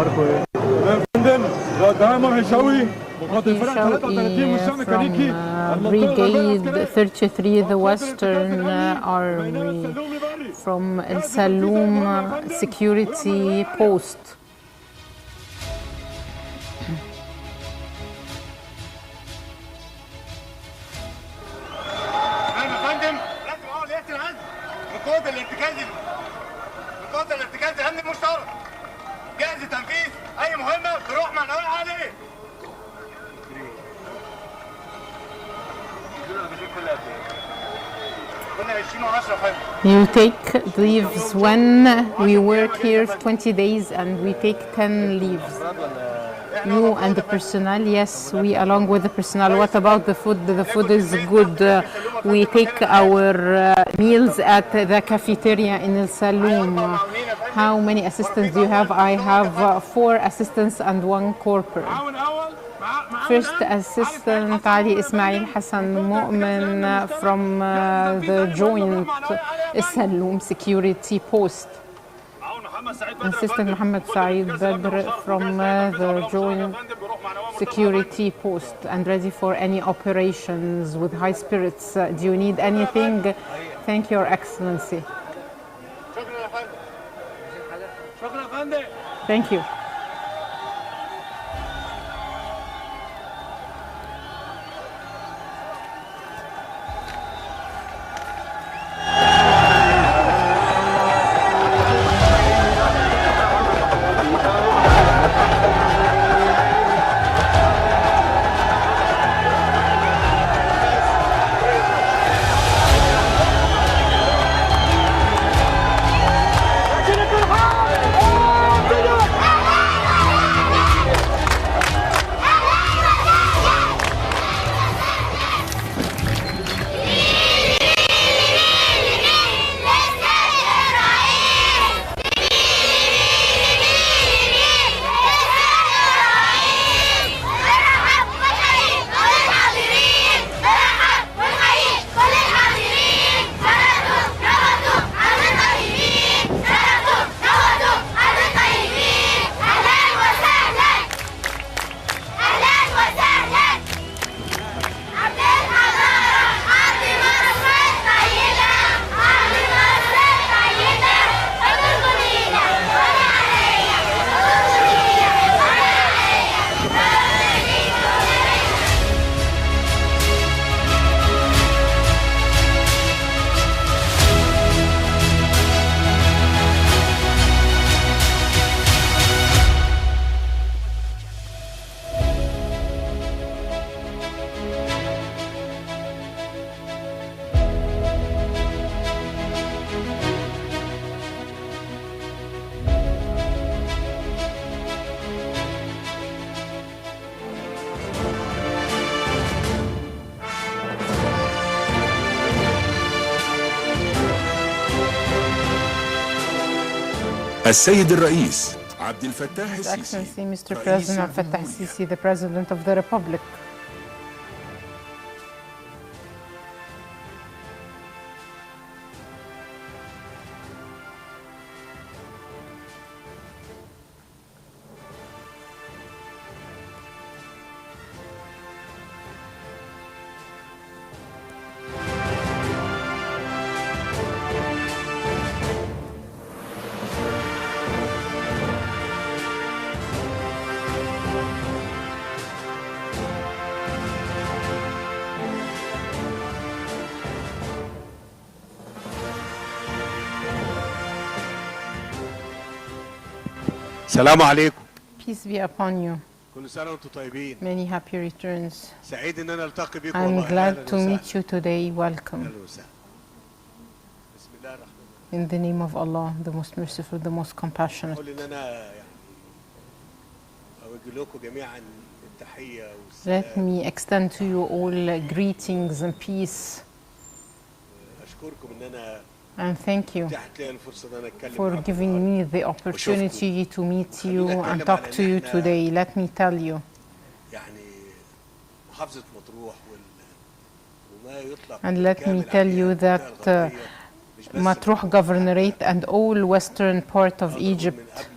اخباركم ايه؟ فندم دائما هشاوي مقاتل فرقه 33 مشاة ميكانيكي Brigade 33, the Western Army from El-Salloum security post. مقاتل ارتكاز امن مشترك جاهز لتنفيذ اي مهمه تروح مع نقول عليه. You take leaves when we work here 20 days and we take 10 leaves. You and the personnel, yes, we along with the personnel. What about the food? The food is good. We take our meals at the cafeteria in El-Salloum. How many assistants do you have? I have 4 assistants and 1 corporal. First assistant Ali Ismail Hassan Mu'min from the joint El-Salloum security post. Assistant Mohammed Saeed Badr from the joint security post and ready for any operations with high spirits. Do you need anything? Thank you, Your Excellency. Thank you. السيد الرئيس عبد الفتاح His السيسي Excellency Mr. President Abdel Sisi, the President of the Republic. السلام عليكم. Peace be upon you. كل سنة وانتم طيبين. Many happy returns. سعيد ان انا التقي بكم. I'm glad to meet you today. Welcome. بسم الله الرحمن الرحيم. In the name of Allah, the most merciful, the most compassionate. أقول إن أنا يعني أوجه لكم جميعا التحية والسلام. Let me extend to you all greetings and peace. أشكركم إن أنا And thank you for giving me the opportunity to meet you and talk to you today. Let me tell you. And let me tell you that Matrouh Governorate and all western part of Egypt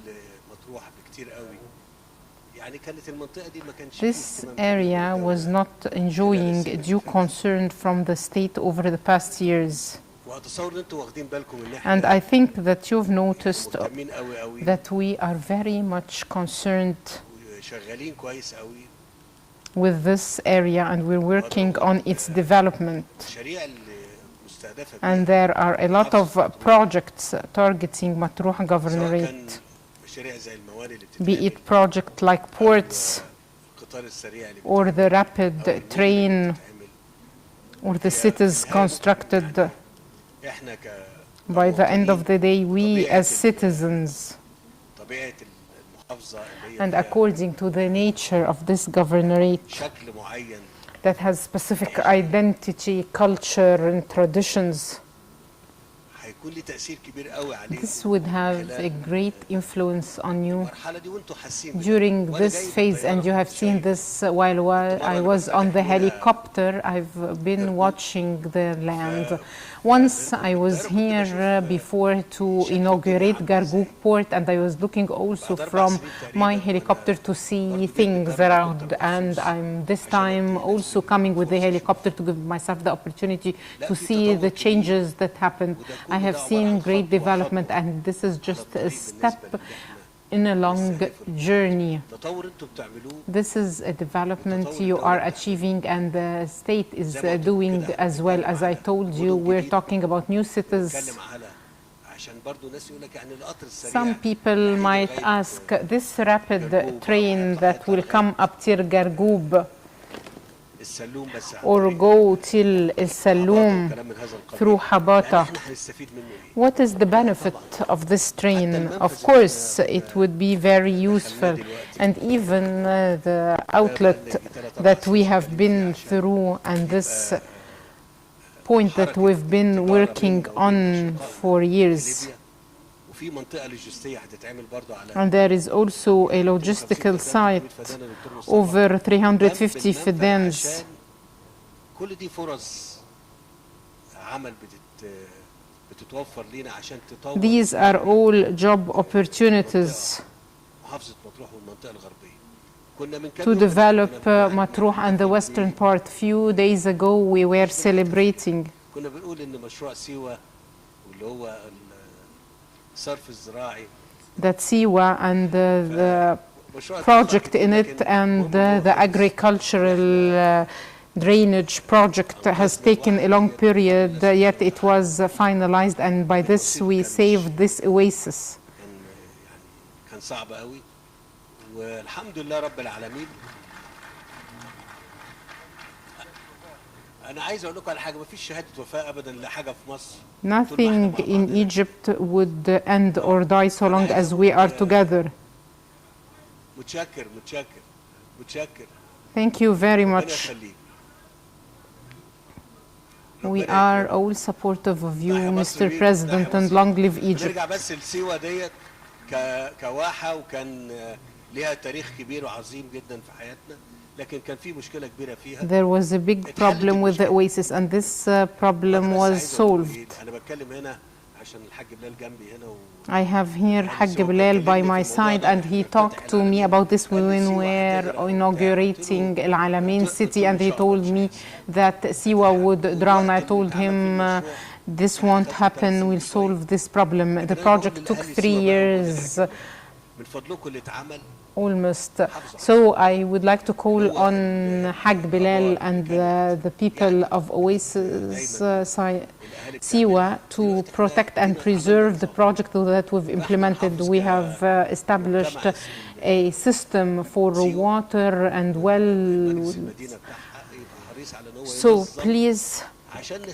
يعني كانت المنطقة دي ما كانش This area was not enjoying due concern from the state over the past years. وأتصور إن أنتوا واخدين بالكم إن And إحنا I think that you've noticed مهتمين قوي قوي that we are very much concerned وشغالين كويس قوي. with this area and we're working on its development. المشاريع المستهدفة And there are a lot of projects targeting Matrouh سواء كان governorate, مشاريع زي الموانئ اللي be بتتعمل it project like ports القطار السريع اللي or the rapid train بتتعمل. or the cities constructed. إحنا By the end of the day, we as citizens, طبيعة المحافظة اللي and هي according to the nature of this governorate شكل معين that has specific identity, culture and traditions, هيكون ليه تأثير كبير قوي عليه. this would have a great influence on you المرحلة دي وأنتوا حاسين بده. during وأنا this جاي phase, and you have seen this while I was on the helicopter. I've been watching the land. Once I was here before to inaugurate Gargoub port, and I was looking also from my helicopter to see things around, and I'm this time also coming with the helicopter to give myself the opportunity to see the changes that happened. I have seen great development, and this is just a step in a long journey. تطور أنتوا بتعملوه. This is a development you are achieving, and the state is doing as well. As I told you, we're talking about new cities. نتكلم على عشان برضو ناس يقول لك يعني القطر السريع. Some people might ask, this rapid train that will come up till Gargoub السلوم بس or go till El-Salloum كلام من هذا القبيل. through Habata, إحنا هنستفيد منه إيه؟ what is the benefit of this train? Of course, it would be very useful, and even the outlet that we have been through, and this point that we've been working on for years. وفي منطقة لوجستية هتتعمل برضو على And there is also a logistical site, over 350 fidans. كل دي فرص عمل بتتوفر لينا عشان تطور These are all job opportunities محافظة مطروح والمنطقة الغربية. كنا من كام to يوم develop كنا Matrouh and the western part. Few days ago we were celebrating كنا بنقول إن مشروع سيوة واللي هو الصرف الزراعي that Siwa and the project in it and the agricultural drainage project has taken a long period, yet it was finalized, and by this we saved this oasis. كان صعب قوي والحمد لله رب العالمين. أنا عايز أقول لكم على حاجة، مفيش شهادة وفاة أبدا لحاجة في مصر. Nothing in Egypt would end or die so long as we are together. متشكر متشكر متشكر. Thank you very ربنا much. يخليك. We are all supportive of you, Mr. President, and long live Egypt. نرجع بس لسيوة ديت كواحة، وكان ليها تاريخ كبير وعظيم جدا في حياتنا، لكن كان في مشكلة كبيرة فيها. There was a big problem with the oasis, and this problem was solved. أنا بتكلم هنا عشان الحاج بلال جنبي هنا I have here Haj Bilal by my side, and he talked to me about this when we were inaugurating El-Alamein city, and he told me that Siwa would drown. I told him this won't happen, we'll solve this problem. The project took 3 years من فضلكم اللي اتعمل almost. So I would like to call on Haj Bilal and the people of Oasis Siwa to protect and preserve the project that we've implemented. We have established a system for water and well. So please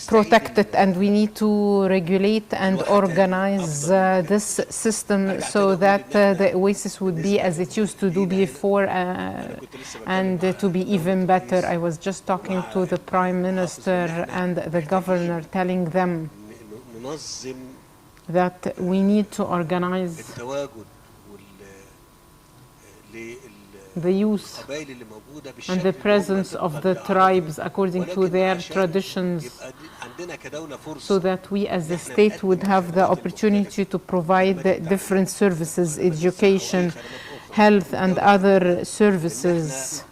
protect it, and we need to regulate and organize this system so that the oasis would be as it used to do before, and to be even better. I was just talking to the Prime Minister and the Governor, telling them that we need to organize the use and the presence of the tribes according to their traditions, so that we as a state would have the opportunity to provide different services, education, health and other services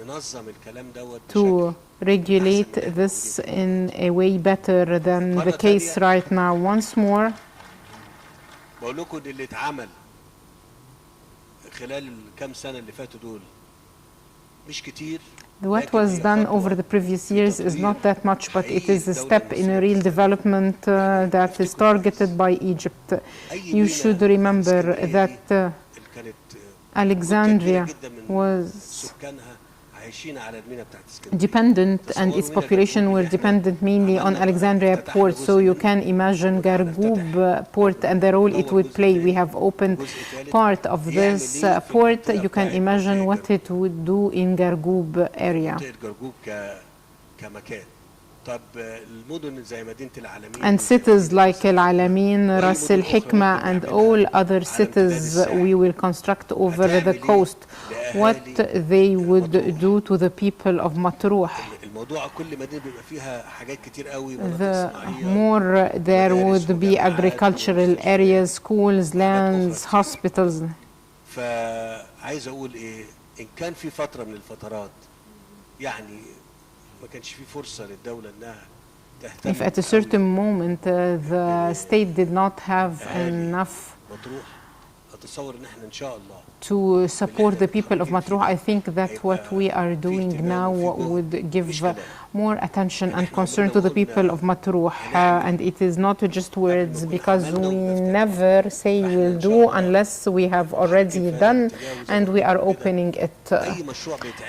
ننظم الكلام دوت to regulate this in a way better than the case right now. Once more, بقول لكم ان اللي اتعمل خلال الكام سنة اللي فاتوا دول مش كتير. what was done over the previous years is not that much, but it is a step in a real development that is targeted by Egypt. You should remember that Alexandria was dependent, and its population were dependent mainly on Alexandria port. So you can imagine Gargoub port and the role it would play. We have opened part of this port. You can imagine what it would do in Gargoub area. And cities like El-Alamein, Ras Al-Hikma, and all other cities we will construct over the coast, what they would do to the people of Matrouh. The more there would be agricultural areas, schools, lands, hospitals. فعايز اقول ايه ان كان في فترة من الفترات يعني ما كانش في فرصة للدولة انها تهتم. If at a certain moment the state did not have enough اتصور ان احنا ان شاء الله to support the people of Matrouh, I think that what we are doing now would give more attention and concern to the people of Matrouh. And it is not just words, because we never say we'll do unless we have already done and we are opening it.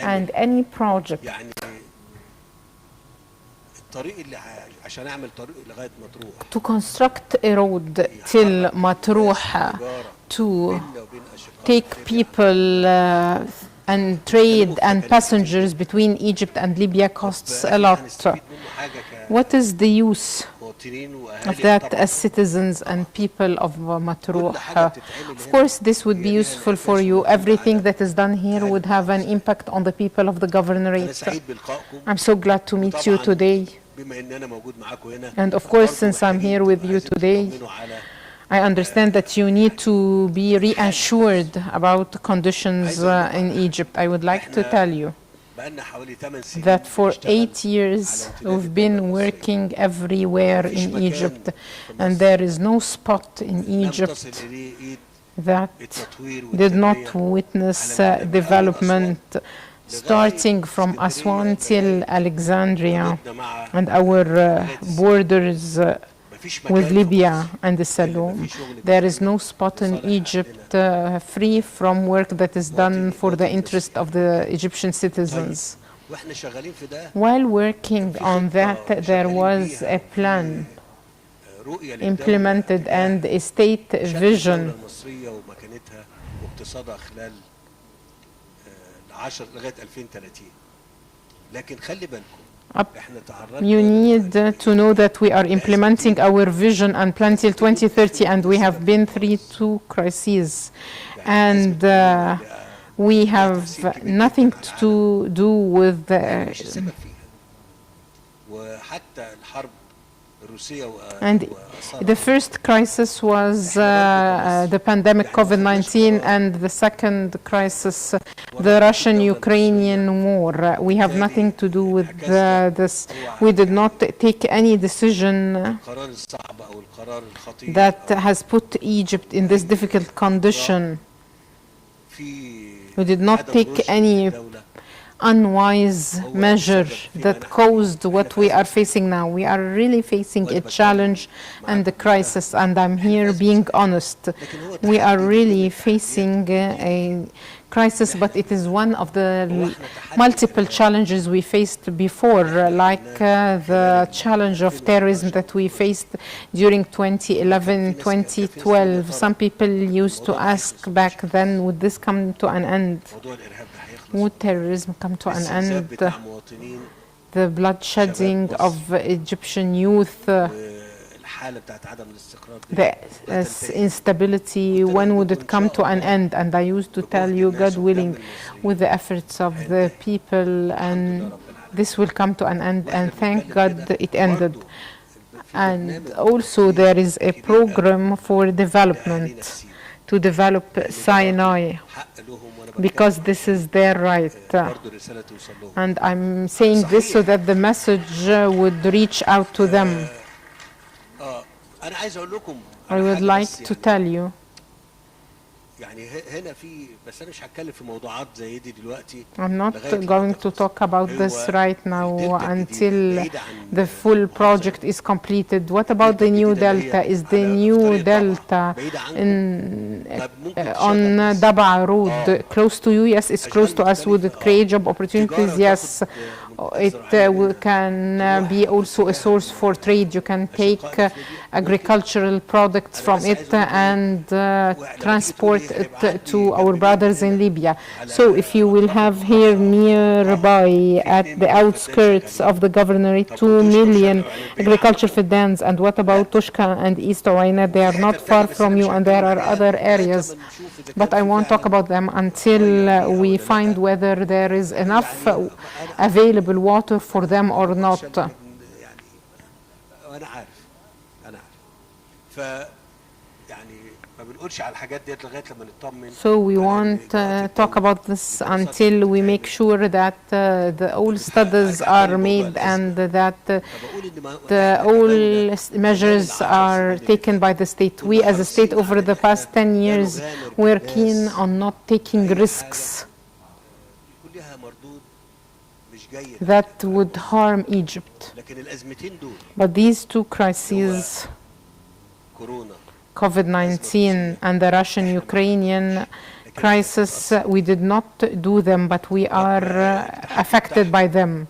And any project to construct a road till Matrouh, to take people and trade and passengers between Egypt and Libya costs a lot. What is the use of that as citizens and people of Matrouh? Of course, this would be useful for you. Everything that is done here would have an impact on the people of the governorate. I'm so glad to meet you today. And of course, since I'm here with you today, I understand that you need to be reassured about the conditions in Egypt. I would like to tell you that for 8 years we've been working everywhere in Egypt, and there is no spot in Egypt that did not witness development, starting from Aswan till Alexandria and our borders with Libya and the El-Salloum. There is no spot in Egypt free from work that is done for the interest of the Egyptian citizens. While working on that, there was a plan implemented and a state vision You need to know that we are implementing our vision and plan till 2030, and we have been through 2 crises, and we have nothing to do with and the first crisis was the pandemic COVID-19, and the second crisis, the Russian-Ukrainian war. We have nothing to do with this. We did not take any decision that has put Egypt in this difficult condition. We did not take any unwise measure that caused what we are facing now. We are really facing a challenge and a crisis, and I'm here being honest. We are really facing a crisis, but it is one of the multiple challenges we faced before, like the challenge of terrorism that we faced during 2011, 2012. Some people used to ask back then, would this come to an end? Would terrorism come to an end? The bloodshedding of Egyptian youth, the instability, when would it come to an end? And I used to tell you, God willing, with the efforts of the people, and this will come to an end, and thank God it ended. And also there is a program for development to develop Sinai, because this is their right. And I'm saying this so that the message would reach out to them. I would like to tell you, I'm not going to talk about this right now until the full project is completed. What about the new delta? Is the new delta on Daba Road close to you? Yes, it's close to us. Would it create job opportunities? Yes. It can be also a source for trade. You can take agricultural products from it and transport it to our brothers in Libya. So if you will have here nearby at the outskirts of the governorate 2 million agriculture fiddans, and what about Tushka and East Owaina? They are not far from you, and there are other areas. But I won't talk about them until we find whether there is enough available water for them or not. So we won't talk about this until we make sure that all studies are made and that all measures are taken by the state. We as a state over the past 10 years were keen on not taking risks that would harm Egypt. But these two crises, COVID-19 and the Russian-Ukrainian crisis, we did not do them, but we are affected by them.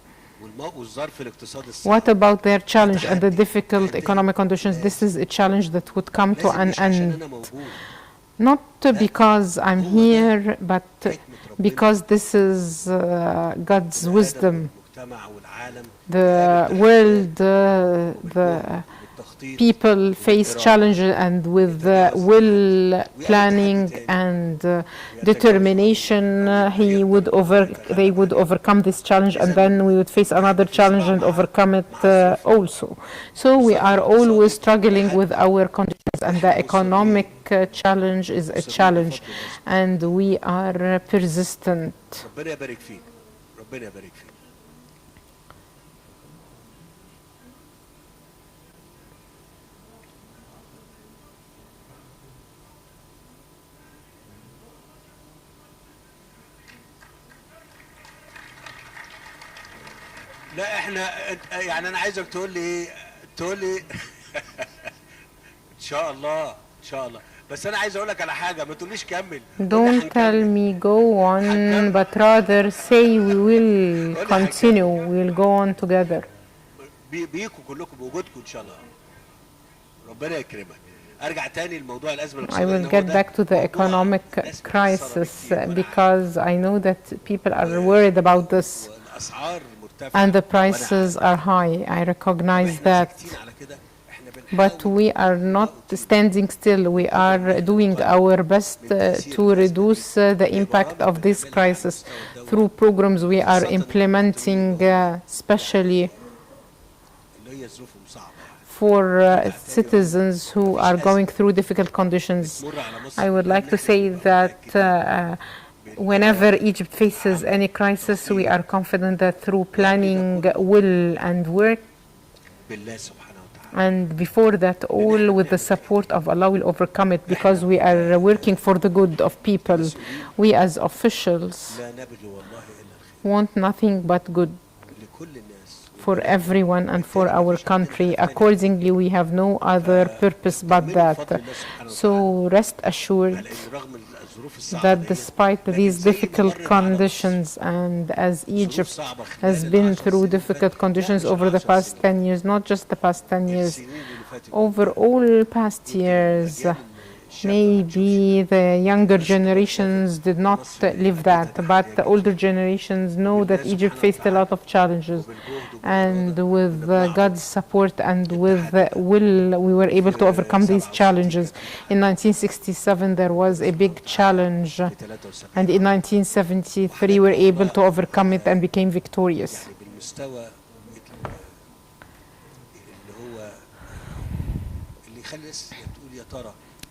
What about their challenge and the difficult economic conditions? This is a challenge that would come to an end. Not because I'm here, but because this is God's wisdom. The world, the people face challenges, and with will, planning, and determination, they would overcome this challenge, and then we would face another challenge and overcome it also. So we are always struggling with our conditions, and the economic challenge is a challenge, and we are persistent. لا احنا يعني انا عايزك تقول لي ان شاء الله بس انا عايز اقول لك على حاجه ما تقوليش كمل. Don't tell me go on, but rather say we will continue, we will go on together. بيكم كلكم بوجودكم ان شاء الله. ربنا يكرمك. ارجع تاني لموضوع الازمه I will get back to the economic crisis because I know that people are worried about this. And the prices are high. I recognize that. But we are not standing still. We are doing our best to reduce the impact of this crisis through programs we are implementing, especially for citizens who are going through difficult conditions. I would like to say that whenever Egypt faces any crisis, we are confident that through planning, will, and work, and before that, all with the support of Allah, will overcome it, because we are working for the good of people. We as officials want nothing but good for everyone and for our country. Accordingly, we have no other purpose but that. So rest assured that despite these difficult conditions, and as Egypt has been through difficult conditions over the past 10 years, not just the past 10 years, over all past years, maybe the younger generations did not live that, but the older generations know that Egypt faced a lot of challenges, and with God's support and with will, we were able to overcome these challenges. In 1967 there was a big challenge, and in 1973 we were able to overcome it and became victorious.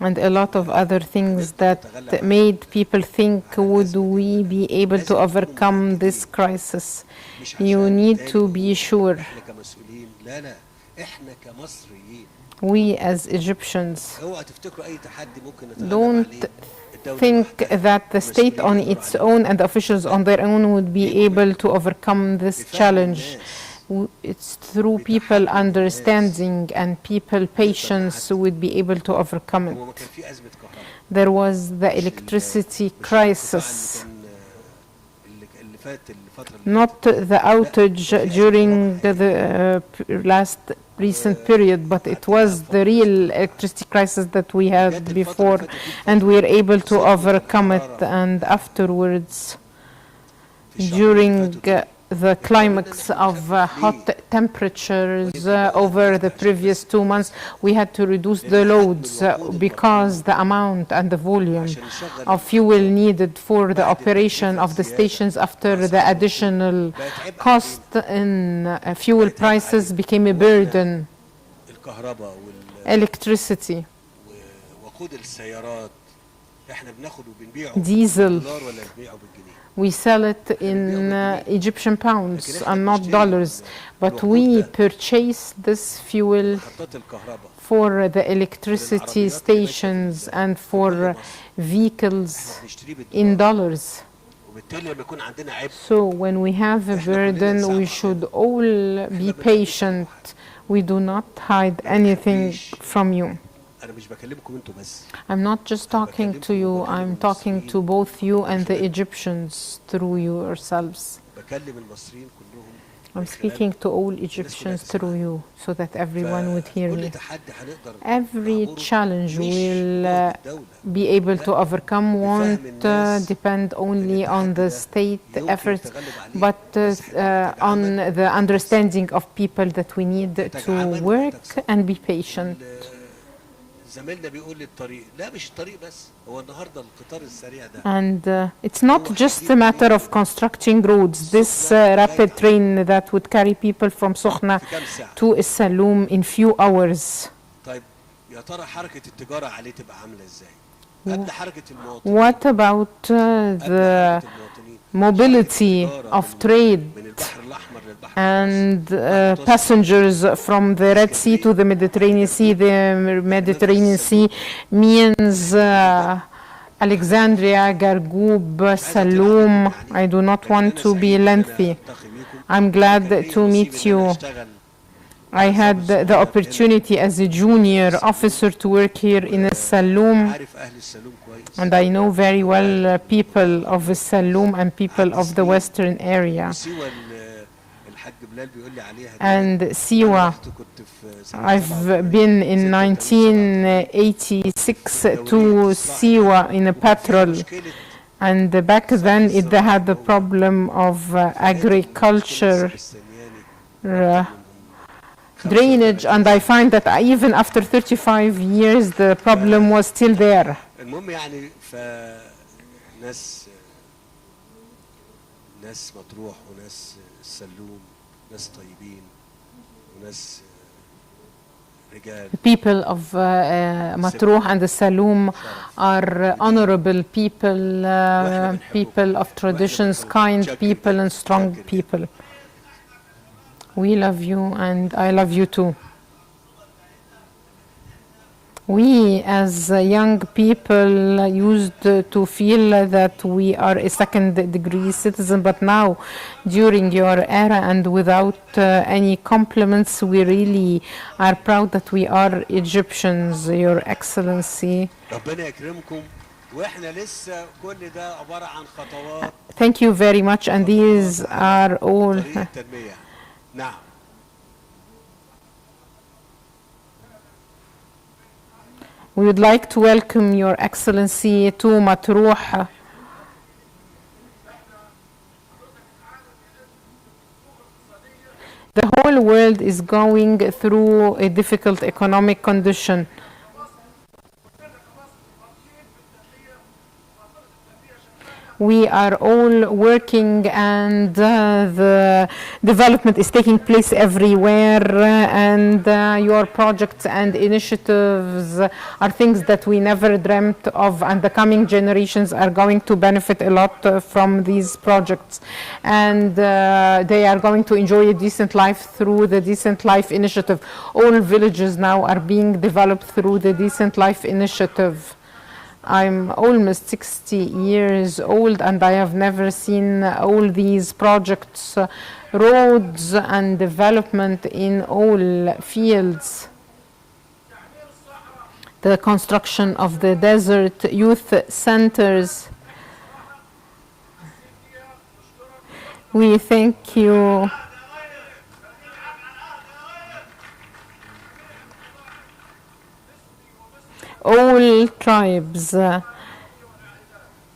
and a lot of other things that made people think, would we be able to overcome this crisis? You need to be sure. We as Egyptians don't think that the state on its own and the officials on their own would be able to overcome this challenge. It's through people understanding and people patience who would be able to overcome it. There was the electricity crisis, not the outage during the recent period, but it was the real electricity crisis that we had before, and we were able to overcome it. And afterwards, during the climax of hot temperatures over the previous 2 months, we had to reduce the loads because the amount and the volume of fuel needed for the operation of the stations after the additional cost in fuel prices became a burden. Electricity, diesel, we sell it in Egyptian pounds and not dollars, but we purchase this fuel for the electricity stations and for vehicles in dollars. So when we have a burden, we should all be patient. We do not hide anything from you. I'm not just talking to you, I'm talking to both you and the Egyptians through yourselves. I'm speaking to all Egyptians through you so that everyone would hear me. Every challenge we'll be able to overcome won't depend only on the state efforts, but on the understanding of people that we need to work and be patient. And it's not just a matter of constructing roads. This rapid train that would carry people from Sokhna to El-Salloum in few hours. What about the mobility of trade and passengers from the Red Sea to the Mediterranean Sea? The Mediterranean Sea means Alexandria, Gargoub, El-Salloum. I do not want to be lengthy. I'm glad to meet you. I had the opportunity as a junior officer to work here in El-Salloum, and I know very well people of El-Salloum and people of the western area. And Siwa, I've been in 1986 to Siwa in a patrol, and back then they had the problem of agriculture drainage, and I find that even after 35 years the problem was still there. ناس مطروح وناس السلوم ناس طيبين وناس رجال. The people of Matrouh and the Salloum are honorable people, people of traditions, kind people and strong people. We love you and I love you too. We as young people used to feel that we are a second-degree citizen, but now, during your era and without any compliments, we really are proud that we are Egyptians, Your Excellency. Thank you very much, and these are all. We would like to welcome Your Excellency to Matrouh. The whole world is going through a difficult economic condition. We are all working, and the development is taking place everywhere, and your projects and initiatives are things that we never dreamt of, and the coming generations are going to benefit a lot from these projects, and they are going to enjoy a decent life through the Decent Life Initiative. All villages now are being developed through the Decent Life Initiative. I'm almost 60 years old, and I have never seen all these projects, roads and development in all fields. The construction of the desert youth centers. We thank you. All tribes,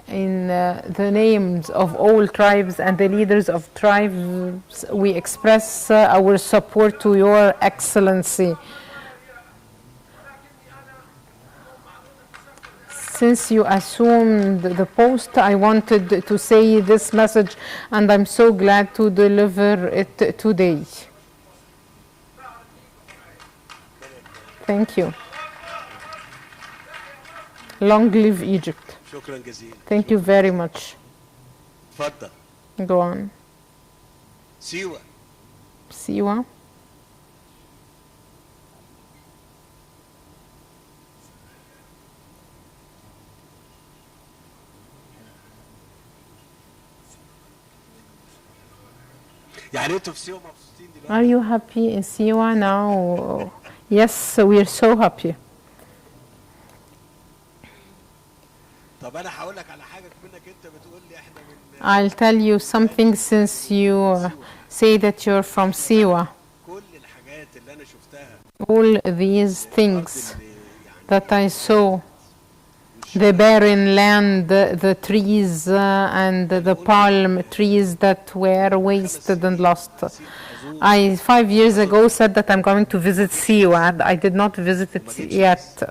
in the names of all tribes and the leaders of tribes, we express our support to Your Excellency. Since you assumed the post, I wanted to say this message, and I'm so glad to deliver it today. Thank you. Long live Egypt. شكرا جزيلا. Thank you very much. اتفضل. Go on. سيوة. سيوة. يعني انتوا في سيوة مبسوطين دلوقتي؟ Are you happy in Siwa now? Yes, we are so happy. طب انا هقول لك على حاجه منك انت بتقول لي احنا من I'll tell you something since you say that you're from Siwa. كل الحاجات اللي انا شفتها All these things that I saw, the barren land, the trees and the palm trees that were wasted and lost. I 5 years ago said that I'm going to visit Siwa, and I did not visit it yet.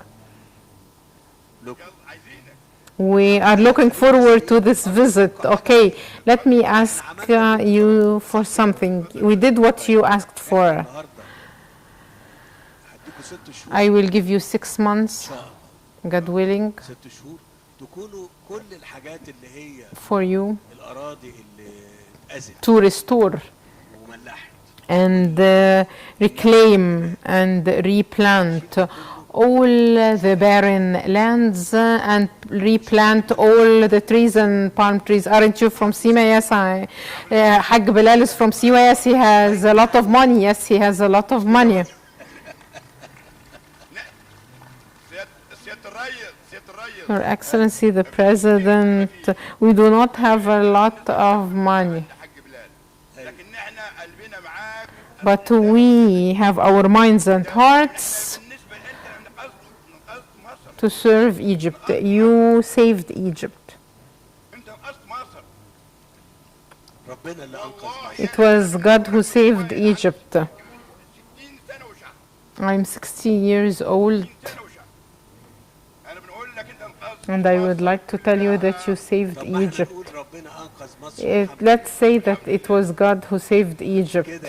We are looking forward to this visit. Okay, let me ask you for something. We did what you asked for. I will give you 6 months, God willing, for you to restore and reclaim and replant all the barren lands and replant all the trees and palm trees. Aren't you from Sima? Yes, Haj Bilal is from Sima. Yes, he has a lot of money. Yes, he has a lot of money. Your Excellency, the President, we do not have a lot of money, but we have our minds and hearts to serve Egypt. You saved Egypt. It was God who saved Egypt. I'm 60 years old, and I would like to tell you that you saved Egypt. Let's say that it was God who saved Egypt.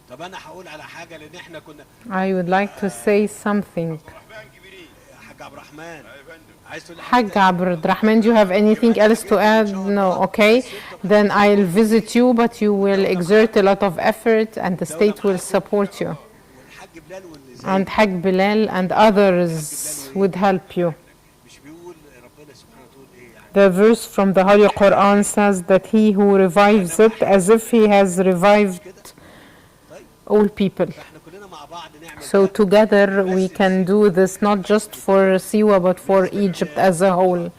طب انا هقول على حاجه لان احنا كنا I would like to say something. حاج عبد الرحمن عايز تقول Haj Abd Rahman, do you have anything else to add? No, okay. Then I'll visit you, but you will exert a lot of effort and the state will support you. And Haj Bilal and others would help you. The verse from the Holy Quran says that he who revives it as if he has revived all people. So together we can do this not just for Siwa but for Egypt as a whole.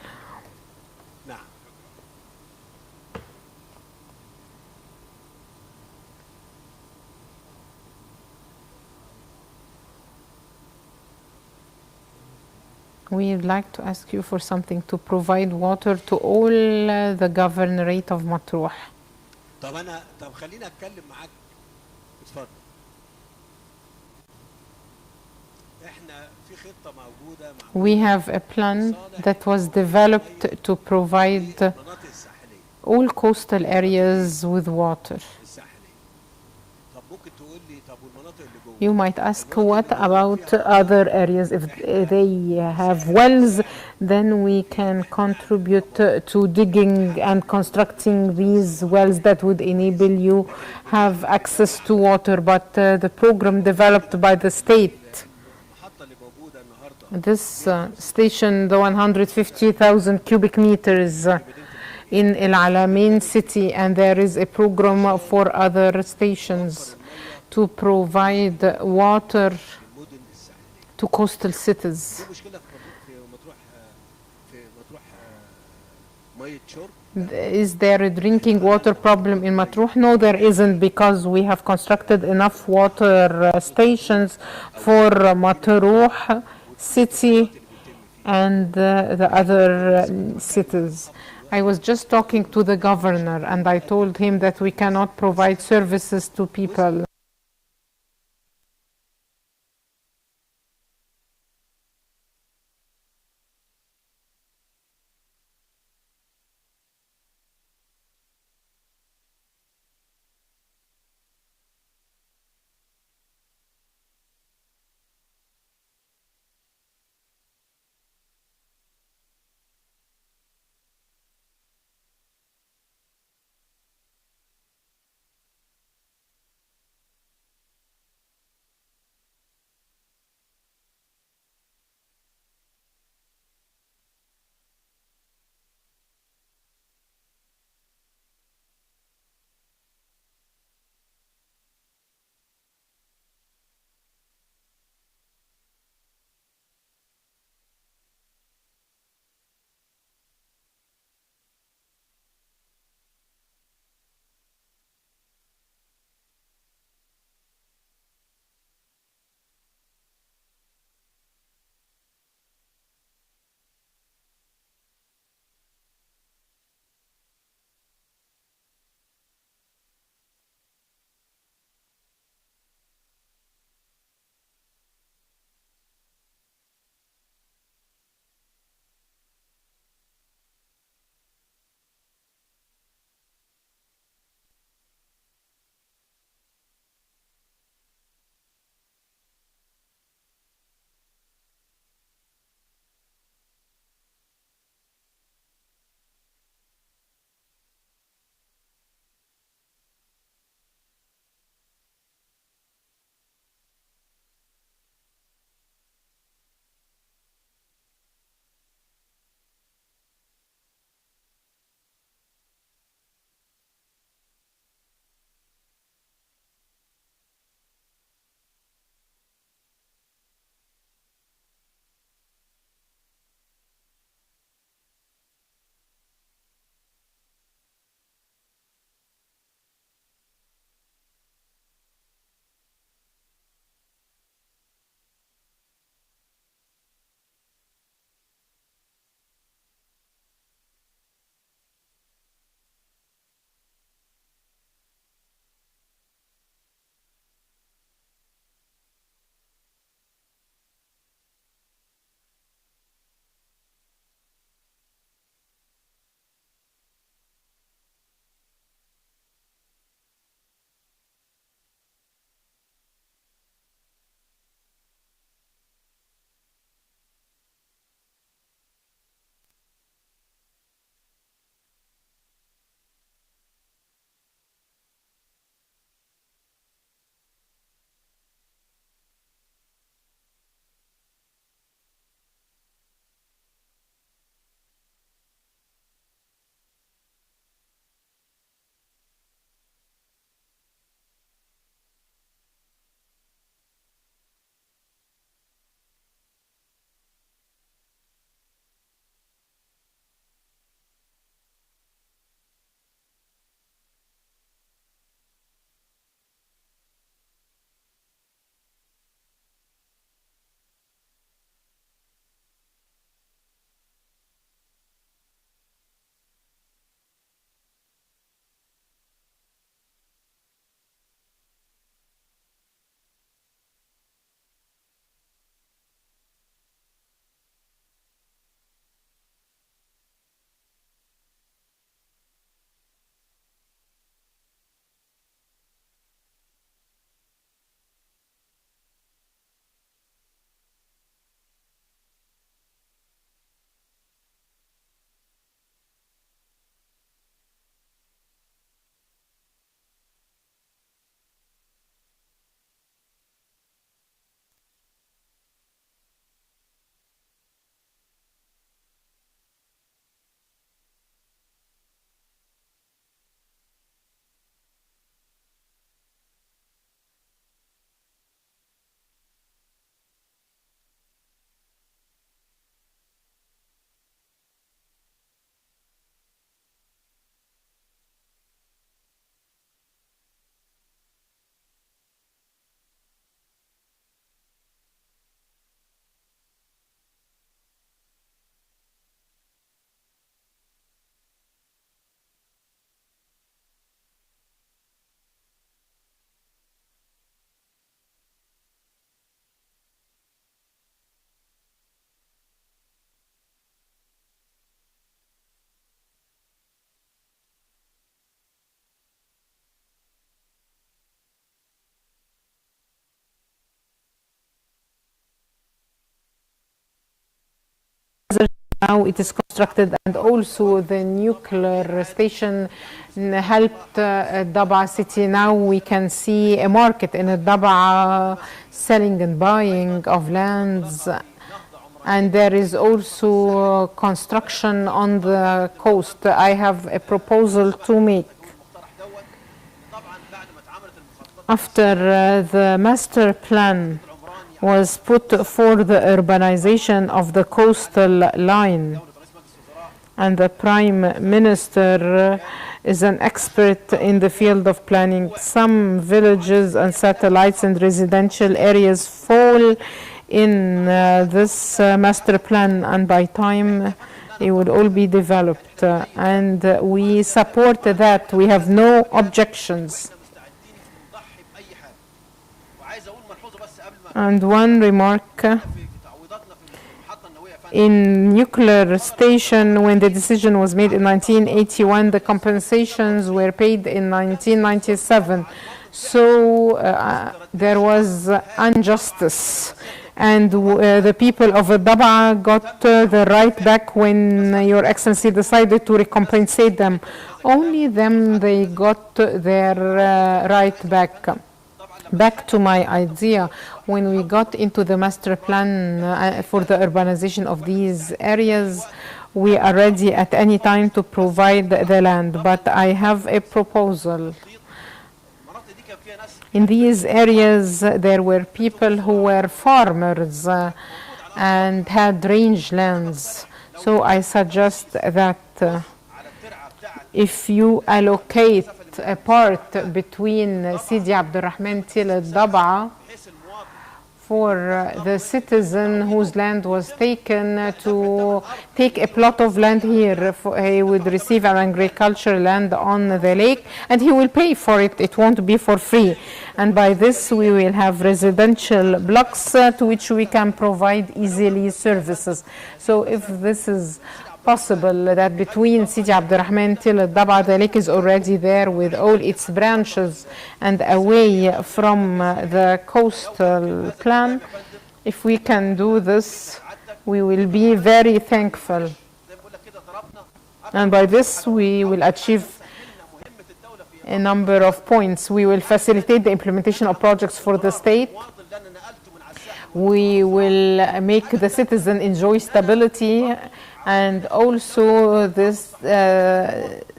We'd like to ask you for something to provide water to all the governorate of Matrouh. طب خليني اتكلم معاك. اتفضل. احنا في خطة موجودة. We have a plan that was developed to provide all coastal areas with water. You might ask, what about other areas? If they have wells, then we can contribute to digging and constructing these wells that would enable you have access to water. But the program developed by the state, this station, the 150,000 cubic meters in El-Salloum city, and there is a program for other stations to provide water to coastal cities. Is there a drinking water problem in Matrouh? No, there isn't, because we have constructed enough water stations for Matrouh city and the other cities. I was just talking to the governor and I told him that we cannot provide services to people. now it is constructed, and also the nuclear station helped Daba city. Now we can see a market in Daba, selling and buying of lands, and there is also construction on the coast. I have a proposal to make. After the master plan was put for the urbanization of the coastal line, and the Prime Minister is an expert in the field of planning, some villages and satellites and residential areas fall in this master plan, and by time they would all be developed, and we support that. We have no objections. And one remark, in nuclear station, when the decision was made in 1981, the compensations were paid in 1997. So there was injustice, and the people of Daba got the right back when Your Excellency decided to recompensate them. Only them, they got their right back. Back to my idea, when we got into the master plan for the urbanization of these areas, we are ready at any time to provide the land. But I have a proposal. In these areas, there were people who were farmers and had range lands. So I suggest that if you allocate a part between Sidi Abdurrahman till Daba for the citizen whose land was taken to take a plot of land here. He would receive an agricultural land on the lake, and he will pay for it. It won't be for free. And by this, we will have residential blocks to which we can provide easily services. So if this is possible, that between Sidi Abdurrahman till Daba, the lake is already there with all its branches and away from the coastal plan. If we can do this, we will be very thankful. And by this, we will achieve a number of points. We will facilitate the implementation of projects for the state. We will make the citizen enjoy stability, and also this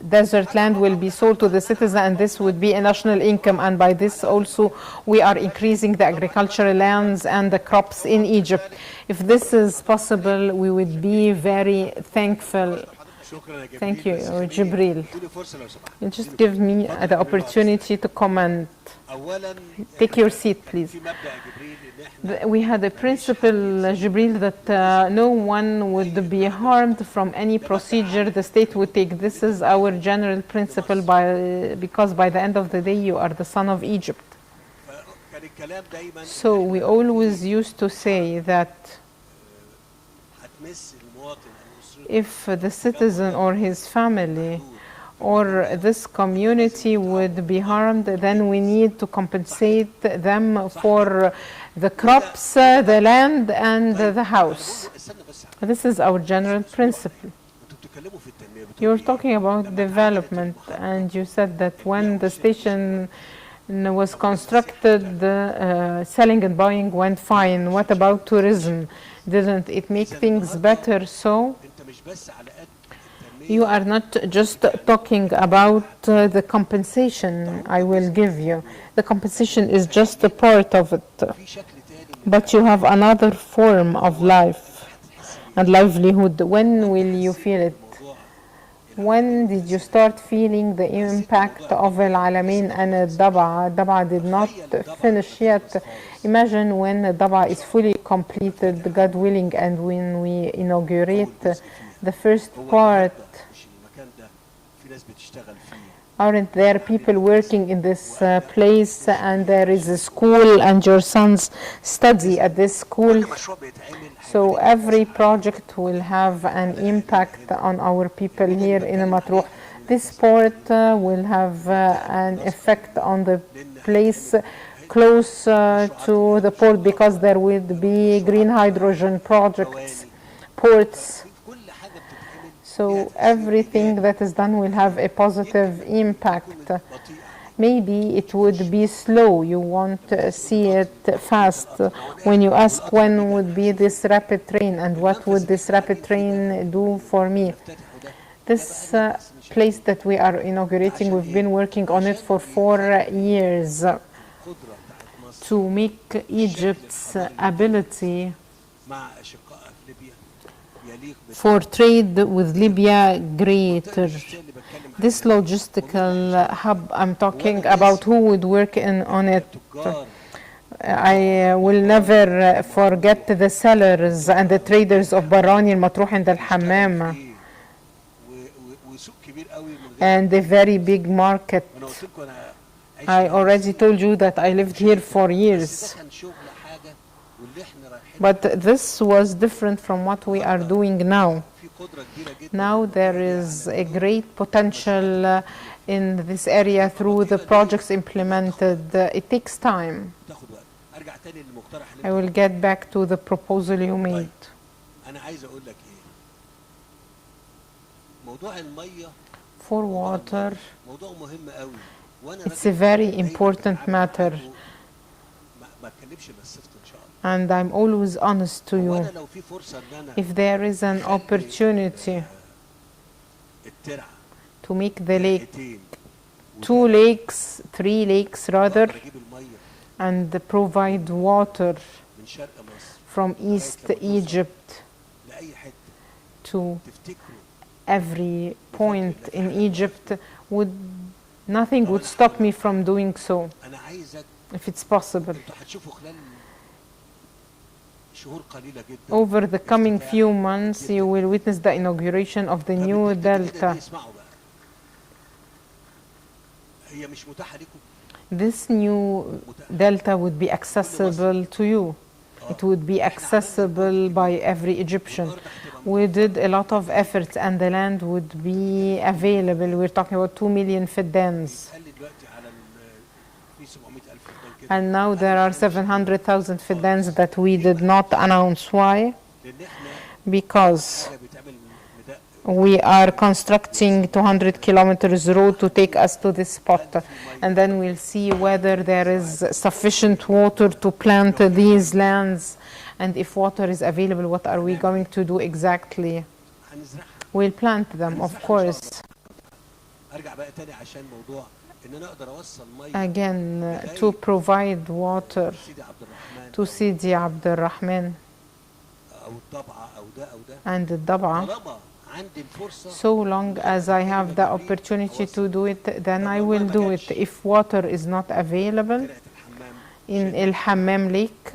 desert land will be sold to the citizen, and this would be a national income. And by this also we are increasing the agricultural lands and the crops in Egypt. If this is possible, we would be very thankful. Thank you, Jibril. You just give me the opportunity to comment. Take your seat, please. We had a principle, Jibril, that no one would be harmed from any procedure the state would take. This is our general principle, because by the end of the day, you are the son of Egypt. So we always used to say that if the citizen or his family or this community would be harmed, then we need to compensate them for the crops, the land, and the house. This is our general principle. You're talking about development, and you said that when the station was constructed, selling and buying went fine. What about tourism? Didn't it make things better? So you are not just talking about the compensation I will give you. The compensation is just a part of it. But you have another form of life and livelihood. When will you feel it? When did you start feeling the impact of El-Alamein and Daba? Daba did not finish yet. Imagine when Daba is fully completed, God willing, and when we inaugurate the first part. Aren't there people working in this place, and there is a school, and your sons study at this school? So every project will have an impact on our people here in Matrouh. This port will have an effect on the place close to the port, because there will be green hydrogen projects, ports. So everything that is done will have a positive impact. Maybe it would be slow. You won't see it fast. When you ask when would be this rapid train and what would this rapid train do for me? This place that we are inaugurating, we've been working on it for 4 years to make Egypt's ability for trade with Libya greater. This logistical hub I'm talking about, who would work on it? I will never forget the sellers and the traders of Barani, Matrouh and El-Hammam, and a very big market. I already told you that I lived here for years. But this was different from what we are doing now. Now there is a great potential in this area through the projects implemented. It takes time. I will get back to the proposal you made. For water, it's a very important matter. And I'm always honest to you. If there is an opportunity to make the lake, 2 lakes, 3 lakes rather, and provide water from East Egypt to every point in Egypt, nothing would stop me from doing so, if it's possible. Over the coming few months, you will witness the inauguration of the new delta. This new delta would be accessible to you. It would be accessible by every Egyptian. We did a lot of efforts and the land would be available. We're talking about 2 million fiddans. And now there are 700,000 fiddans that we did not announce. Why? Because we are constructing 200 kilometers road to take us to this spot. And then we'll see whether there is sufficient water to plant these lands. And if water is available, what are we going to do exactly? We'll plant them, of course. Again, to provide water to Sidi Abdul Rahman and the Dab'a. So long as I have the opportunity to do it, then I will do it. If water is not available in El-Hammam Lake,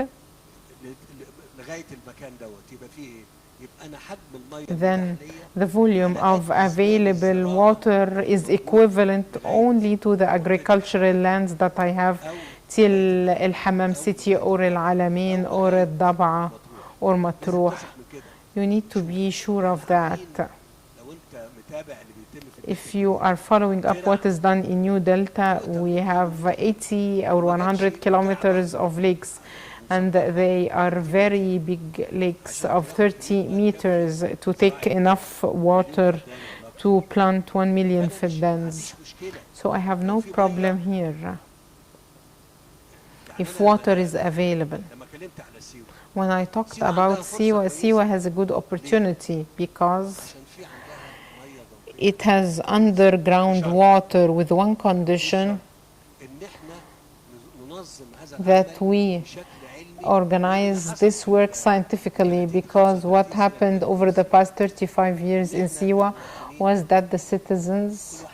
then the volume of available water is equivalent only to the agricultural lands that I have till El-Hammam city or El-Alamein or El-Dab'a or Matrouh. You need to be sure of that. If you are following up what is done in New Delta, we have 80 or 100 kilometers of lakes, and they are very big lakes of 30 meters to take enough water to plant 1 million fiddans. So I have no problem here if water is available. When I talked about Siwa, Siwa has a good opportunity because it has underground water with one condition, that we organize this work scientifically, because what happened over the past 35 years in Siwa was that the citizens,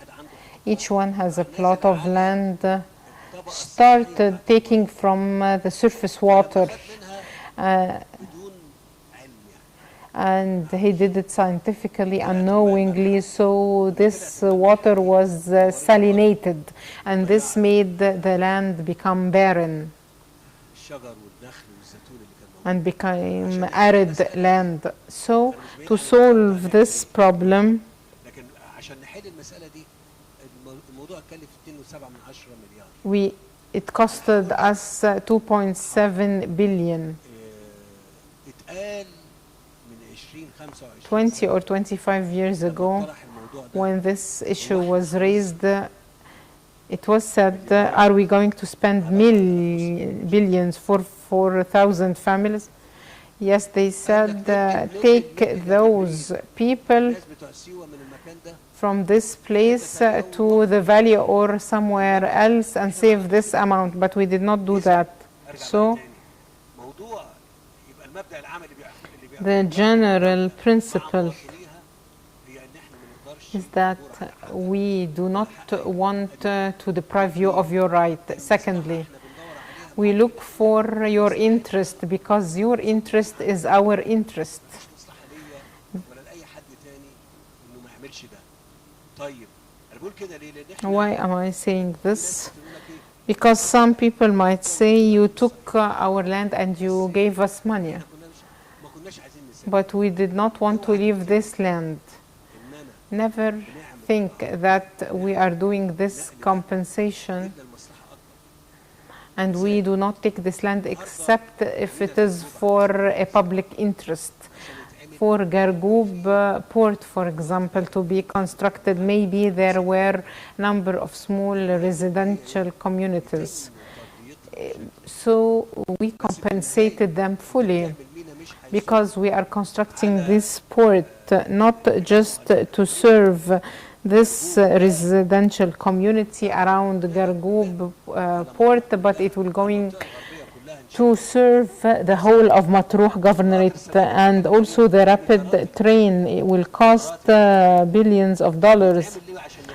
each one has a plot of land, started taking from the surface water. And he did it scientifically, unknowingly, so this water was salinated, and this made the land become barren and became arid land. So to solve this problem, it costed us 2.7 billion. 20 or 25 years ago, when this issue was raised, it was said, are we going to spend billions for 4,000 families? Yes, they said, take those people from this place to the valley or somewhere else and save this amount, but we did not do that. So the general principle is that we do not want to deprive you of your right. Secondly, we look for your interest because your interest is our interest. Why am I saying this? Because some people might say you took our land and you gave us money, but we did not want to leave this land. Never think that we are doing this compensation and we do not take this land except if it is for a public interest. For Gargoub port, for example, to be constructed, maybe there were a number of small residential communities. So we compensated them fully because we are constructing this port not just to serve this residential community around Gargoub port, but it will going to serve the whole of Matrouh governorate, and also the rapid train. It will cost billions of dollars.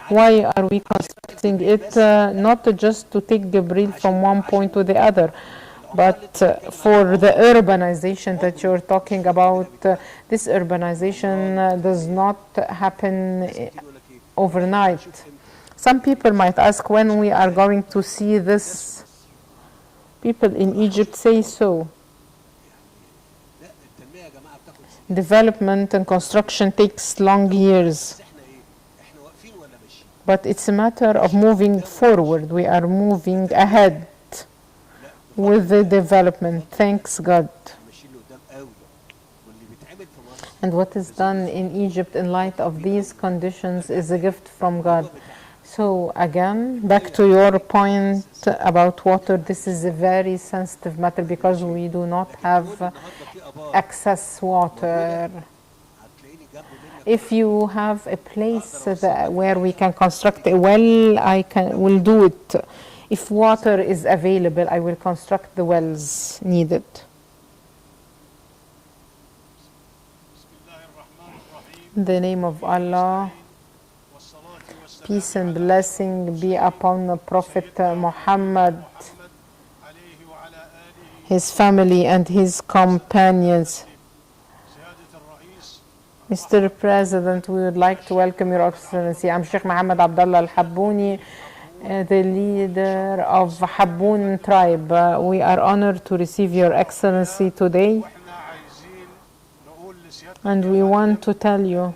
Why are we constructing it? Not just to take Gabriel from one point to the other, but for the urbanization that you're talking about. This urbanization does not happen overnight. Some people might ask when we are going to see this. People in Egypt say so. Development and construction takes long years. But it's a matter of moving forward. We are moving ahead with the development, thanks God. And what is done in Egypt in light of these conditions is a gift from God. So again, back to your point about water, this is a very sensitive matter because we do not have access water. If you have a place where we can construct a well, will do it. If water is available, I will construct the wells needed. In the name of Allah, peace and blessing be upon the Prophet Muhammad, his family and his companions. Mr. President, we would like to welcome Your Excellency. I'm Sheikh Mohammed Abdullah Al-Habbouni, the leader of Habboun tribe. We are honored to receive Your Excellency today, and we want to tell you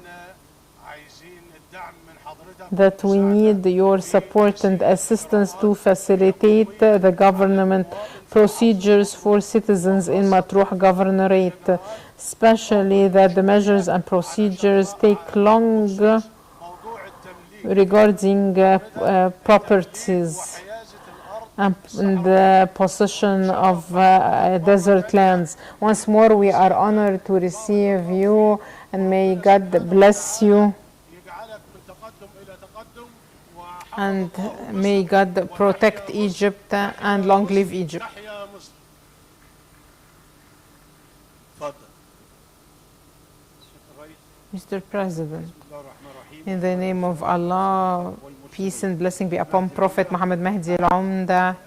that we need your support and assistance to facilitate the government procedures for citizens in Matrouh governorate, especially that the measures and procedures take long regarding properties and the possession of desert lands. Once more, we are honored to receive you, and may God bless you. And may God protect Egypt and long live Egypt. Mr. President, in the name of Allah, peace and blessing be upon Prophet Muhammad Mahdi al-Umda,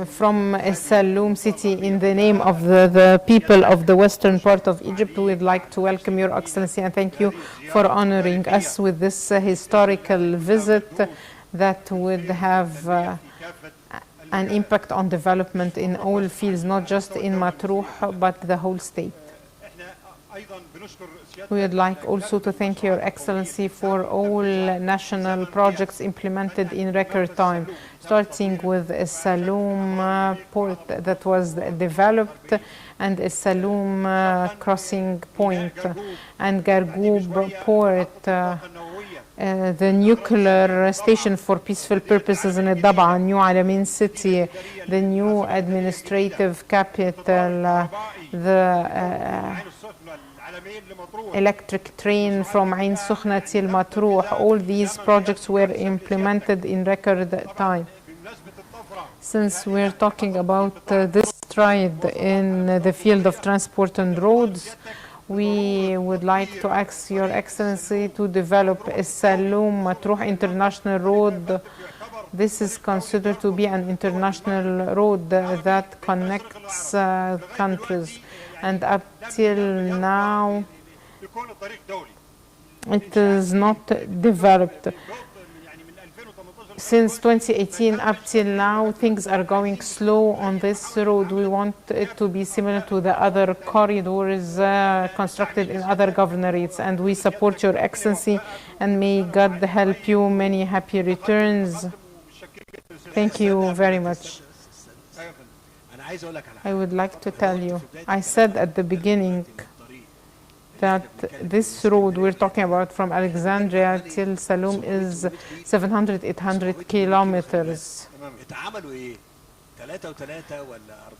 from El-Salloum city, in the name of the people of the western part of Egypt, we would like to welcome Your Excellency and thank you for honoring us with this historical visit that would have an impact on development in all fields, not just in Matrouh, but the whole state. We would like also to thank Your Excellency for all national projects implemented in record time, starting with El-Salloum port that was developed, and El-Salloum crossing point, and Gargoub port, the nuclear station for peaceful purposes in Dab'a, new Alamein city, the new administrative capital, the electric train from Ain Sokhna till Matrouh. All these projects were implemented in record time. Since we're talking about this stride in the field of transport and roads, we would like to ask Your Excellency to develop El-Salloum Matrouh International Road. This is considered to be an international road that connects countries, and up till now it is not developed. Since 2018 up till now, things are going slow on this road. We want it to be similar to the other corridors constructed in other governorates, and we support Your Excellency, and may God help you. Many happy returns. Thank you very much. I would like to tell you, I said at the beginning that this road we're talking about from Alexandria till El-Salloum is 700-800 kilometers.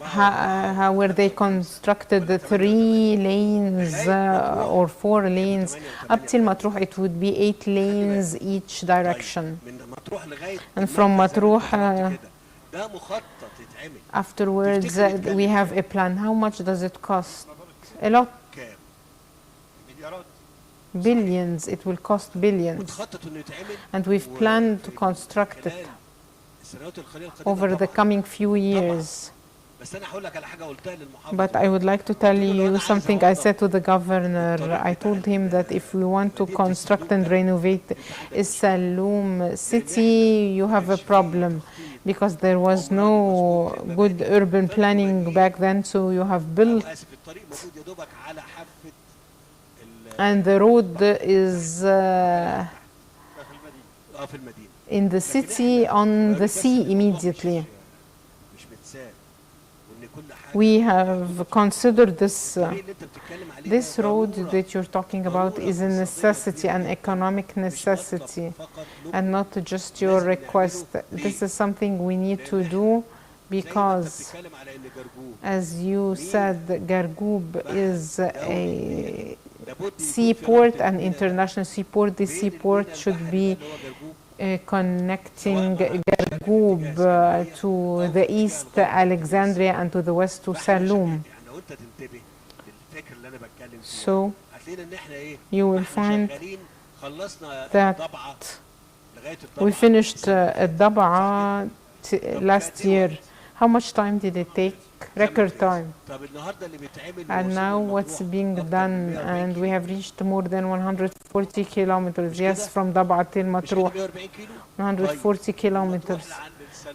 How were they constructed? 3 lanes or 4 lanes. Up till Matrouh it would be 8 lanes each direction. And from Matrouh afterwards we have a plan. How much does it cost? A lot. Billions. It will cost billions, and we've planned to construct it over the coming few years. But I would like to tell you something I said to the governor. I told him that if we want to construct and renovate El-Salloum city, you have a problem, because there was no good urban planning back then, so you have built, and the road is in the city on the sea immediately. We have considered this. This road that you're talking about is a necessity, an economic necessity, and not just your request. This is something we need to do because, as you said, Gargoub is a seaport, an international seaport. This seaport should be connecting Gargoub to the east Alexandria and to the west to El-Salloum. So you will find that we finished Dab'a last year. How much time did it take? Record time. And now what's being done, and we have reached more than 140 kilometers. Yes, from Dab'a till Matrouh, 140 kilometers.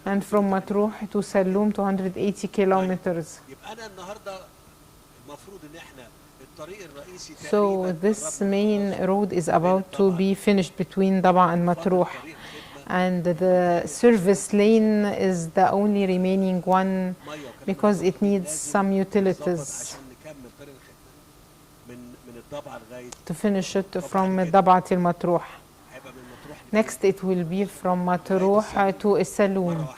And from Matrouh to El-Salloum, 280 kilometers. So this main road is about to be finished between Dab'a and Matrouh. And the service lane is the only remaining one because it needs some utilities to finish it from Dab'a till Matrouh. Next it will be from Matrouh to El-Salloum,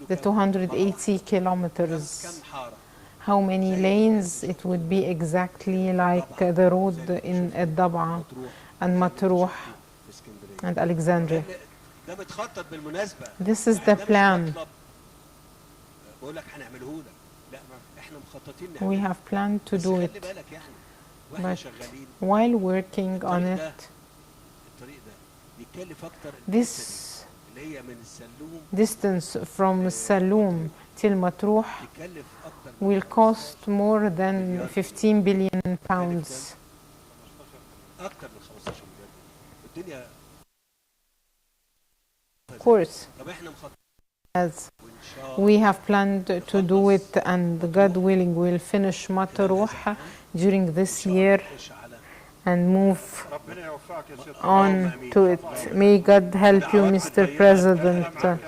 the 280 kilometers. How many lanes? It would be exactly like the road in Dab'a and Matrouh and Alexandria. This is the plan. We have planned to do it, but while working on it, this distance from El-Salloum till Matrouh will cost more than 15 billion pounds. Of course, as We have planned to do it, and God willing, we'll finish Matrouh during this year and move on to it. May God help you, Mr. President.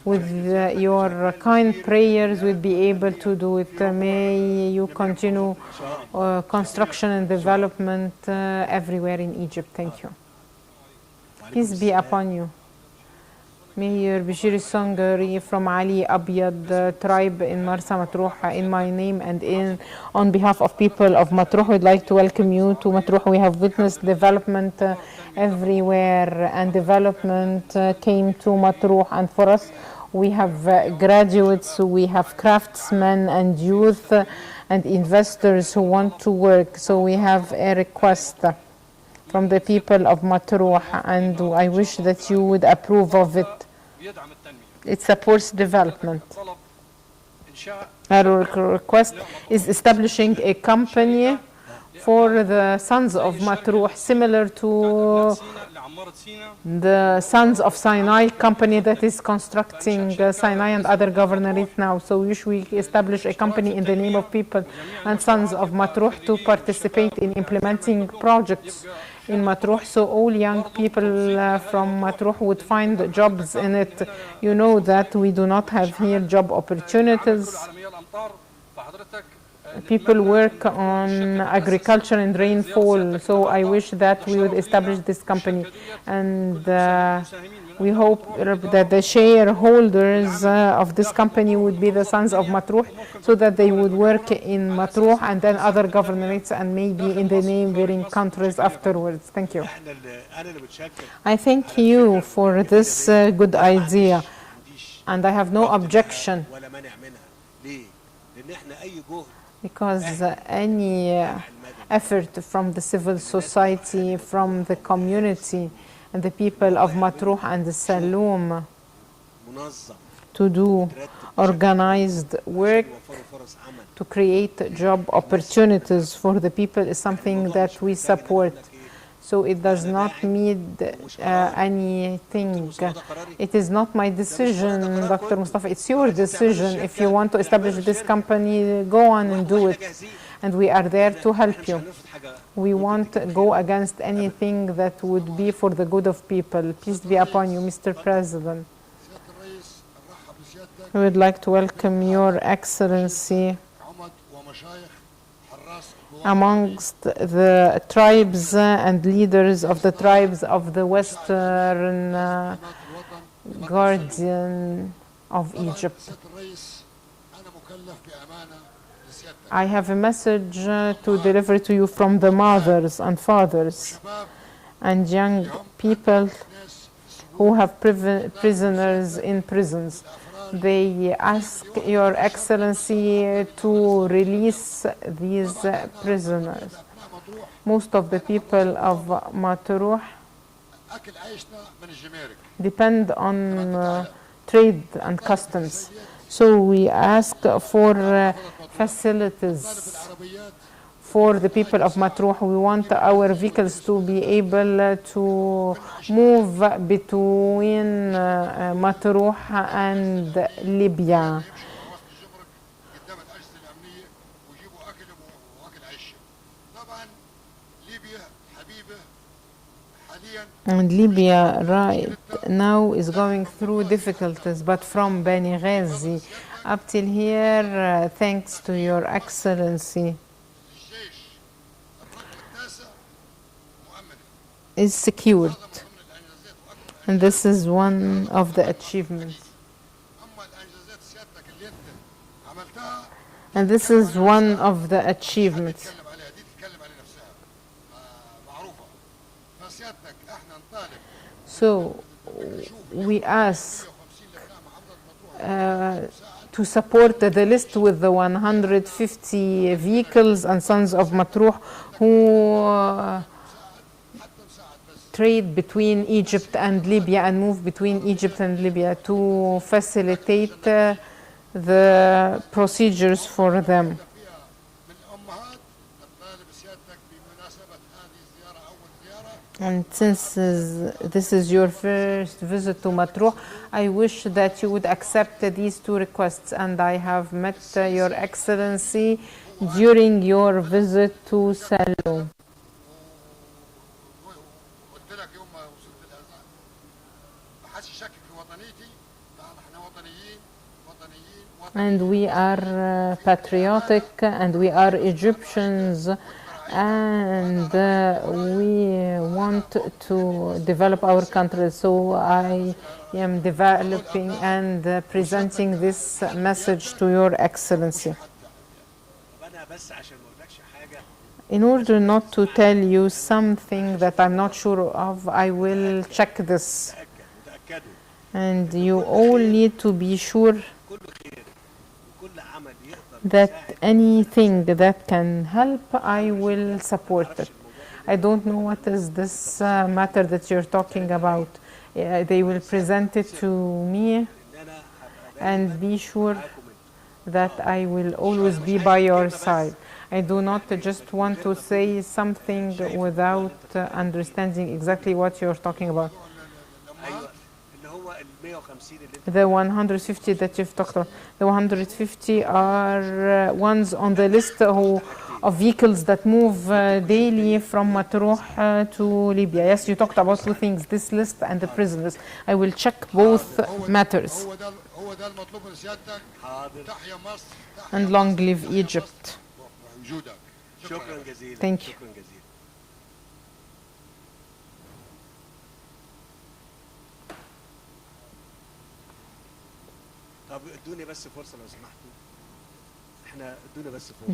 With your kind prayers, we'll be able to do it. May you continue construction and development everywhere in Egypt. Thank you. Peace be upon you. Mayor Bashir Sangari from Ali Abyad tribe in Marsa Matrouh, in my name and on behalf of people of Matrouh, we'd like to welcome you to Matrouh. We have witnessed development everywhere, and development came to Matrouh, and for us, we have graduates, we have craftsmen and youth and investors who want to work. So we have a request from the people of Matrouh, and I wish that you would approve of it. It supports development. Our request is establishing a company for the sons of Matrouh, similar to the Sons of Sinai company that is constructing Sinai and other governorates now. So we should establish a company in the name of people and sons of Matrouh to participate in implementing projects in Matrouh, so all young people from Matrouh would find jobs in it. You know that we do not have here job opportunities. People work on agriculture and rainfall, so I wish that we would establish this company, and we hope that the shareholders of this company would be the sons of Matrouh, so that they would work in Matrouh and then other governorates and maybe in the neighboring countries afterwards. Thank you. I thank you for this good idea, and I have no objection, because any effort from the civil society, from the community, and the people of Matrouh and El-Salloum to do organized work to create job opportunities for the people is something that we support. So it does not need anything. It is not my decision, Dr. Mustafa, it's your decision. If you want to establish this company, go on and do it. And we are there to help you. We won't go against anything that would be for the good of people. Peace be upon you, Mr. President. We would like to welcome Your Excellency amongst the tribes and leaders of the tribes of the Western Guardian of Egypt. I have a message to deliver to you from the mothers and fathers and young people who have prisoners in prisons. They ask Your Excellency to release these prisoners. Most of the people of Matrouh depend on trade and customs. So we ask for facilities for the people of Matrouh. We want our vehicles to be able to move between Matrouh and Libya. And Libya right now is going through difficulties, but from Beni Ghazi up till here, thanks to Your Excellency, is secured. And this is one of the achievements. And this is one of the achievements. So we ask to support the list with the 150 vehicles and sons of Matrouh who trade between Egypt and Libya and move between Egypt and Libya to facilitate the procedures for them. And since this is your first visit to Matrouh, I wish that you would accept these two requests. And I have met Your Excellency during your visit to El-Salloum. قلت لك يوم ما وصلت الأزهر ما حدش يشكك في وطنيتي، احنا وطنيين. And we are patriotic, and we are Egyptians, and we want to develop our country. So I am developing and presenting this message to Your Excellency. In order not to tell you something that I'm not sure of, I will check this. And you all need to be sure that anything that can help, I will support it. I don't know what is this matter that you're talking about. They will present it to me, and be sure that I will always be by your side. I do not just want to say something without understanding exactly what you're talking about. The 150 that you've talked about, the 150 are ones on the list of vehicles that move daily from Matrouh to Libya. Yes, you talked about two things, this list and the prison list. I will check both matters. And long live Egypt. Thank you.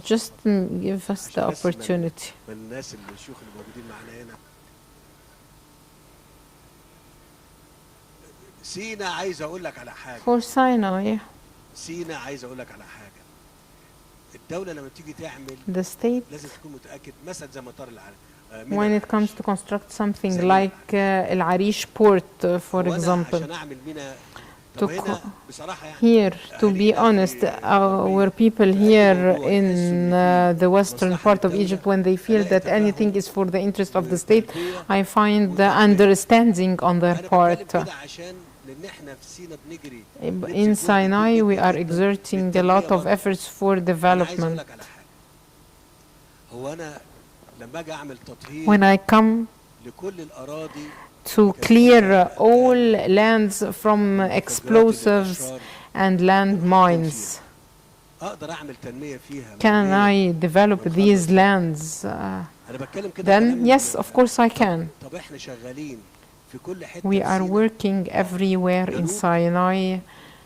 Just give us the opportunity. For Sinai, the state, when it comes to construct something like El-Arish port, for example, here, to be honest, our people here in the western part of Egypt, when they feel that anything is for the interest of the state, I find the understanding on their part. In Sinai, we are exerting a lot of efforts for development. When I come to clear all lands from explosives and landmines, can I develop these lands? Then, yes, of course I can. We are working everywhere in Sinai,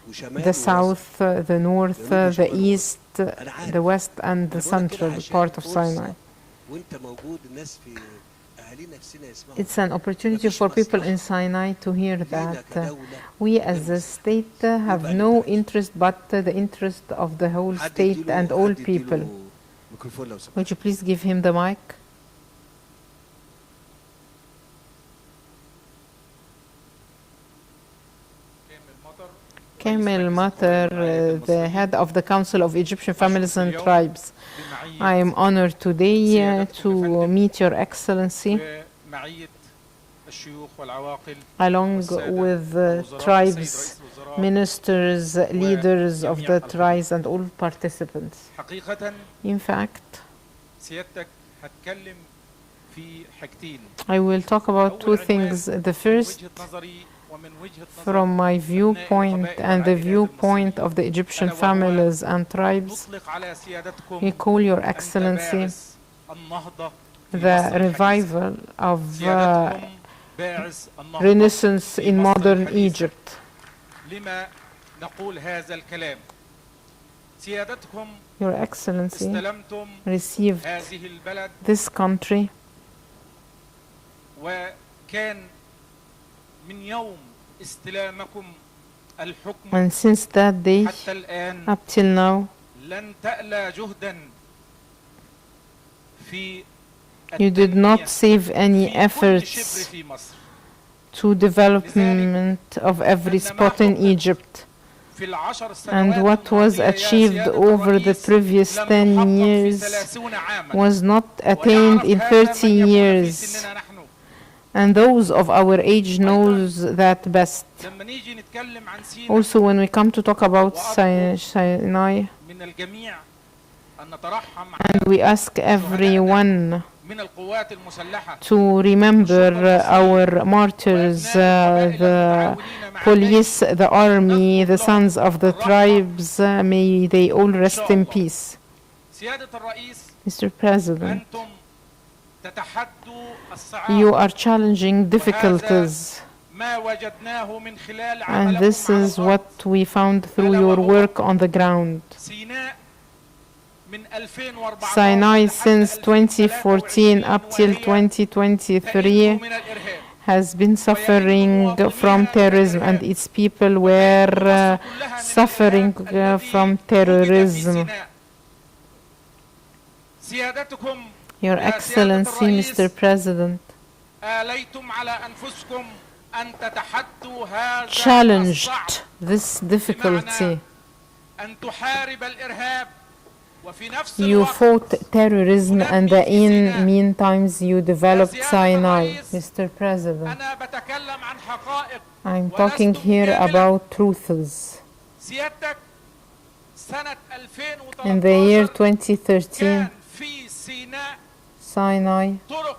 the south, the north, the east, the west, and the central part of Sinai. It's an opportunity for people in Sinai to hear that we as a state have no interest but the interest of the whole state and all people. Would you please give him the mic? Kamel Matar, the head of the Council of Egyptian Families and Tribes. I am honored today to meet Your Excellency along with tribes, ministers, leaders of the tribes and all participants. In fact, I will talk about two things. The first, from my viewpoint and the viewpoint of the Egyptian families and tribes, we call Your Excellency the revival of Renaissance in modern Egypt. Your Excellency received this country and since that day up till now, you did not save any efforts to development of every spot in Egypt. And what was achieved over the previous 10 years was not attained in 30 years. And those of our age knows that best. لما نيجي نتكلم عن سيناء Also, when we come to talk about Sinai, من الجميع أن نترحم and we ask everyone من القوات المسلحة to remember our martyrs, the police, the army, the sons of the tribes, may they all rest in peace. سيادة الرئيس Mr. President, أنتم تتحدوا you الصعاب are challenging difficulties, ما وجدناه من خلال and عملكم this على is الأرض. what we found through your work on the ground. سيناء من 2014 Sinai لحتى since 2014 up till وهي 2023 تعيش من الإرهاب. has been suffering from terrorism, and its people were suffering from terrorism. سيادتكم Your يا Excellency, سيادة Mr. President, آليتم على أنفسكم أن تتحدوا هذا challenged الصعب this difficulty. أن تحارب الإرهاب وفي نفس You الوقت fought terrorism, and in meantimes you developed Sinai. Mr. President, أنا بتكلم عن حقائق I'm talking here about truths. سيادتك سنة In the year 2013 2013, كان في سيناء Sinai طرق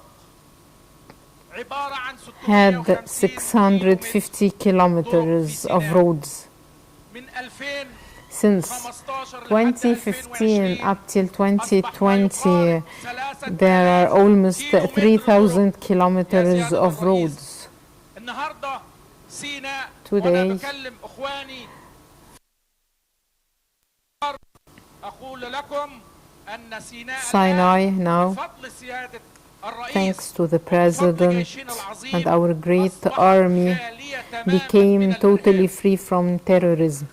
عبارة عن had 650 kilometers of roads. من Since 2015 up till 2020, there are almost 3,000 kilometers of roads. النهارده سيناء Today, وأنا بكلم إخواني أقول لكم أن سيناء Sinai now, بفضل سيادة الرئيس thanks to the President and our great army, became totally free from terrorism.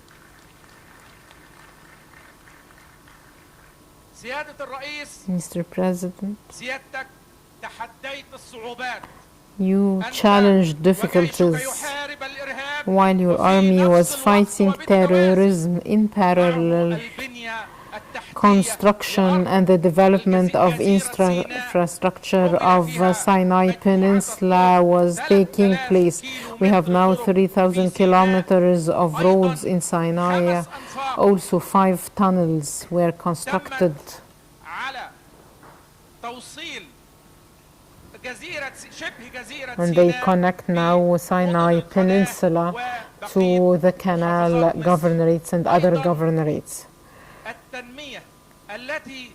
سيادة الرئيس Mr. President, سيادتك تحديت الصعوبات you challenged difficulties while your army was fighting terrorism in parallel. Construction and the development of infrastructure of Sinai Peninsula was taking place. We have now 3,000 kilometers of roads in Sinai. Also 5 tunnels were constructed. And they connect now Sinai Peninsula to the canal governorates and other governorates. التنمية التي